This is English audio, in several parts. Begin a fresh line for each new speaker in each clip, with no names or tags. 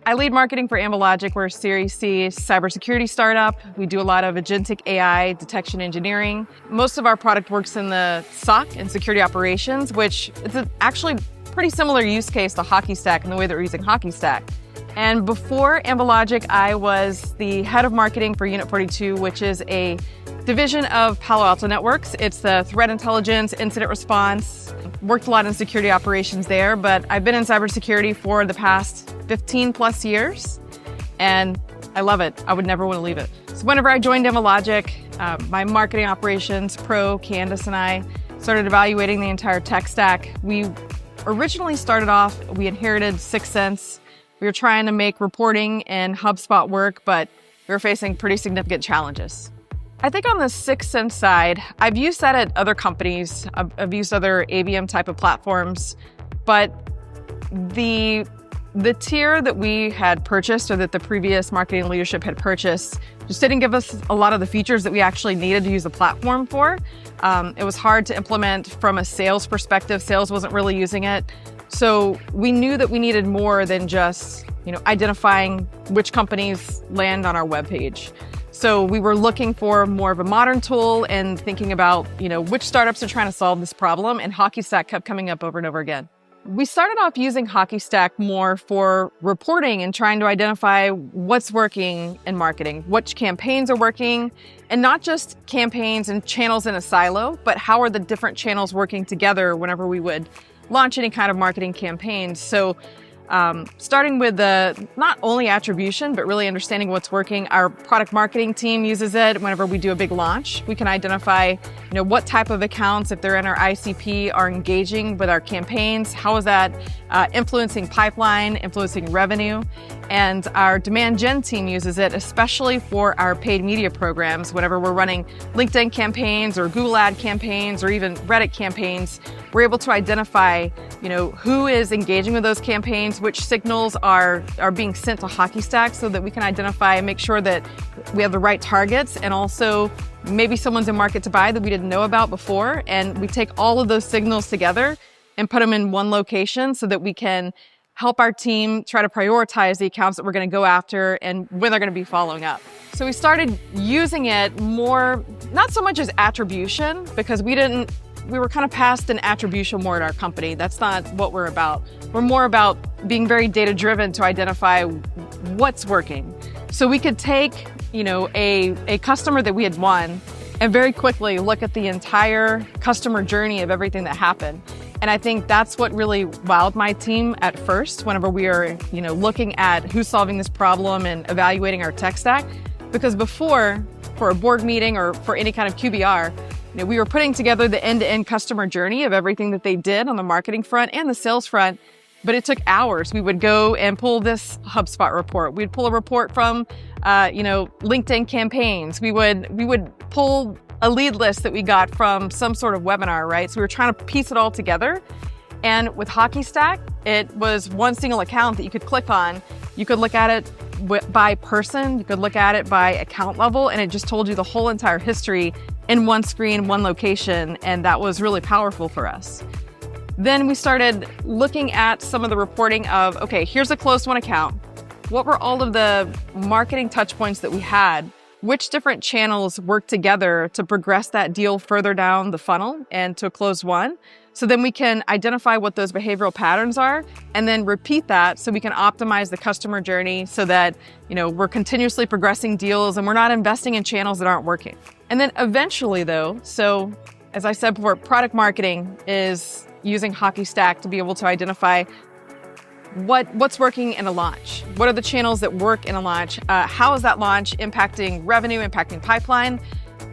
I lead marketing for Anvilogic. We're a Series C cybersecurity startup. We do a lot of agentic AI detection engineering. Most of our product works in the SOC and security operations, which is actually pretty similar use case to Hockey Stack in the way that we're using Hockey Stack. And before Anvilogic, I was the head of marketing for Unit 42, which is a division of Palo Alto Networks. It's the threat intelligence, incident response. Worked a lot in security operations there, but I've been in cybersecurity for the past 15 plus years, and I love it. I would never want to leave it. So whenever I joined Anvilogic, my marketing operations pro, Candace, and I started evaluating the entire tech stack. We originally started off, we inherited 6 Sense. We were trying to make reporting and HubSpot work, but we were facing pretty significant challenges. I think on the 6 Sense side, I've used that at other companies. I've used other ABM type of platforms, but the tier that we had purchased or that the previous marketing leadership had purchased just didn't give us a lot of the features that we actually needed to use the platform for. It was hard to implement from a sales perspective. Sales wasn't really using it. So we knew that we needed more than just, identifying which companies land on our webpage. So we were looking for more of a modern tool and thinking about, which startups are trying to solve this problem, and Hockey Stack kept coming up over and over again. We started off using Hockey Stack more for reporting and trying to identify what's working in marketing, which campaigns are working, and not just campaigns and channels in a silo, but how are the different channels working together whenever we would launch any kind of marketing campaigns. So starting with the not only attribution, but really understanding what's working. Our product marketing team uses it whenever we do a big launch. We can identify, what type of accounts, if they're in our ICP, are engaging with our campaigns. How is that influencing pipeline, influencing revenue? And our demand gen team uses it, especially for our paid media programs. Whenever we're running LinkedIn campaigns or Google ad campaigns or even Reddit campaigns, we're able to identify, who is engaging with those campaigns, which signals are being sent to Hockey Stack so that we can identify and make sure that we have the right targets, and also maybe someone's in market to buy that we didn't know about before. And we take all of those signals together and put them in one location so that we can help our team try to prioritize the accounts that we're going to go after and when they're going to be following up. So we started using it more, not so much as attribution, because we were kind of past an attribution war at our company. That's not what we're about. We're more about being very data-driven to identify what's working. So we could take, a customer that we had won and very quickly look at the entire customer journey of everything that happened. And I think that's what really wowed my team at first whenever we were, looking at who's solving this problem and evaluating our tech stack. Because before, for a board meeting or for any kind of QBR, we were putting together the end-to-end customer journey of everything that they did on the marketing front and the sales front, but it took hours. We would go and pull this HubSpot report. We'd pull a report from, LinkedIn campaigns. We would pull a lead list that we got from some sort of webinar, right? So we were trying to piece it all together. And with Hockey Stack, it was one single account that you could click on. You could look at it by person, you could look at it by account level, and it just told you the whole entire history in one screen, one location, and that was really powerful for us. Then we started looking at some of the reporting of, okay, here's a closed won account. What were all of the marketing touch points that we had? Which different channels work together to progress that deal further down the funnel and to a closed won? So then we can identify what those behavioral patterns are and then repeat that so we can optimize the customer journey so that, we're continuously progressing deals and we're not investing in channels that aren't working. And then eventually though, so as I said before, product marketing is using Hockey Stack to be able to identify what's working in a launch. What are the channels that work in a launch? How is that launch impacting revenue, impacting pipeline?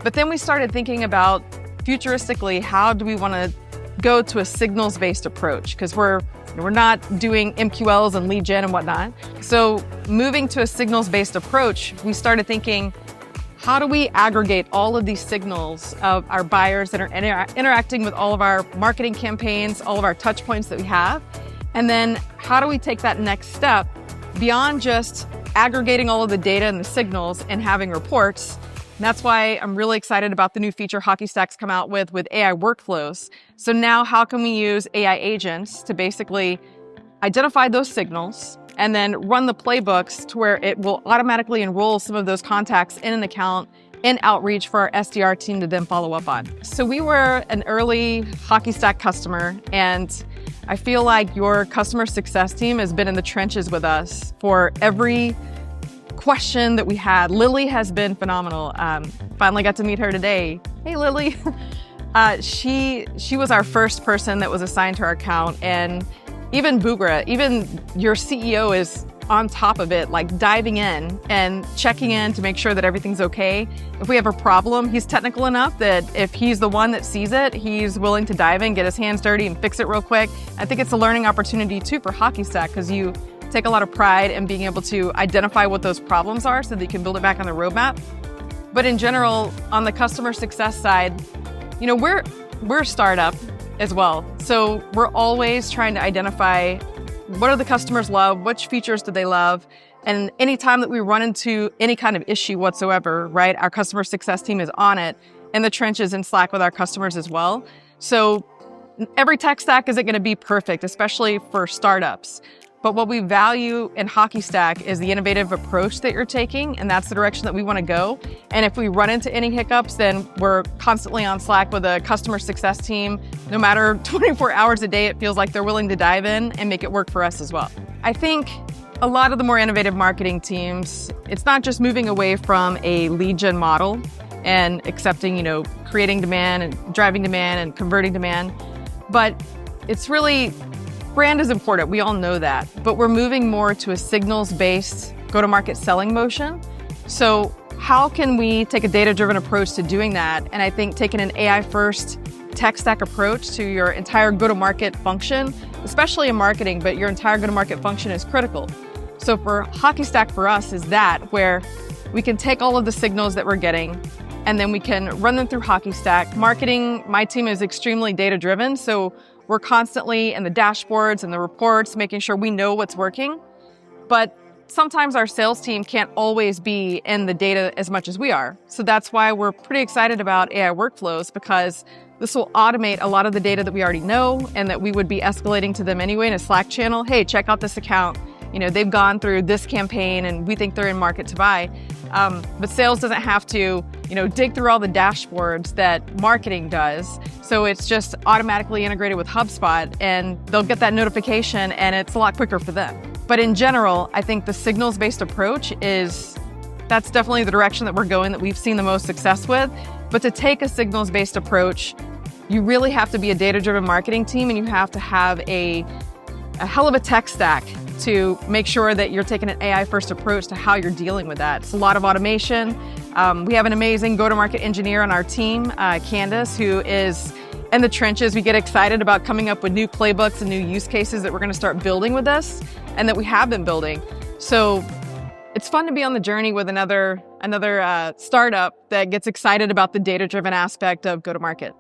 But then we started thinking about futuristically, how do we want to go to a signals-based approach? Because we're not doing MQLs and lead gen and whatnot. So moving to a signals-based approach, we started thinking, how do we aggregate all of these signals of our buyers that are interacting with all of our marketing campaigns, all of our touch points that we have? And then how do we take that next step beyond just aggregating all of the data and the signals and having reports? And that's why I'm really excited about the new feature Hockey Stack's come out with AI workflows. So now how can we use AI agents to basically identify those signals and then run the playbooks to where it will automatically enroll some of those contacts in an account in outreach for our SDR team to then follow up on. So we were an early Hockey Stack customer, and I feel like your customer success team has been in the trenches with us for every question that we had. Lily has been phenomenal. Finally got to meet her today. Hey, Lily. She was our first person that was assigned to our account, and even Bugra, even your CEO is on top of it, like diving in and checking in to make sure that everything's okay. If we have a problem, he's technical enough that if he's the one that sees it, he's willing to dive in, get his hands dirty and fix it real quick. I think it's a learning opportunity too for Hockey Stack, because you take a lot of pride in being able to identify what those problems are so that you can build it back on the roadmap. But in general, on the customer success side, we're a startup as well. So we're always trying to identify what do the customers love, which features do they love, and anytime that we run into any kind of issue whatsoever, right, our customer success team is on it in the trenches in Slack with our customers as well. So every tech stack isn't going to be perfect, especially for startups. But what we value in Hockey Stack is the innovative approach that you're taking, and that's the direction that we want to go. And if we run into any hiccups, then we're constantly on Slack with a customer success team. No matter 24 hours a day, it feels like they're willing to dive in and make it work for us as well. I think a lot of the more innovative marketing teams, it's not just moving away from a lead gen model and accepting, creating demand and driving demand and converting demand, but it's really brand is important, we all know that, but we're moving more to a signals-based go-to-market selling motion. So how can we take a data-driven approach to doing that? And I think taking an AI-first tech stack approach to your entire go-to-market function, especially in marketing, but your entire go-to-market function is critical. So for Hockey Stack for us is that, where we can take all of the signals that we're getting and then we can run them through Hockey Stack. Marketing, my team is extremely data-driven, so we're constantly in the dashboards and the reports, making sure we know what's working. But sometimes our sales team can't always be in the data as much as we are. So that's why we're pretty excited about AI workflows, because this will automate a lot of the data that we already know and that we would be escalating to them anyway in a Slack channel. Hey, check out this account. They've gone through this campaign and we think they're in market to buy. But sales doesn't have to, dig through all the dashboards that marketing does. So it's just automatically integrated with HubSpot, and they'll get that notification and it's a lot quicker for them. But in general, I think the signals-based approach that's definitely the direction that we're going, that we've seen the most success with. But to take a signals-based approach, you really have to be a data-driven marketing team, and you have to have a hell of a tech stack to make sure that you're taking an AI-first approach to how you're dealing with that. It's a lot of automation. We have an amazing go-to-market engineer on our team, Candace, who is in the trenches. We get excited about coming up with new playbooks and new use cases that we're going to start building with us and that we have been building. So it's fun to be on the journey with another startup that gets excited about the data-driven aspect of go-to-market.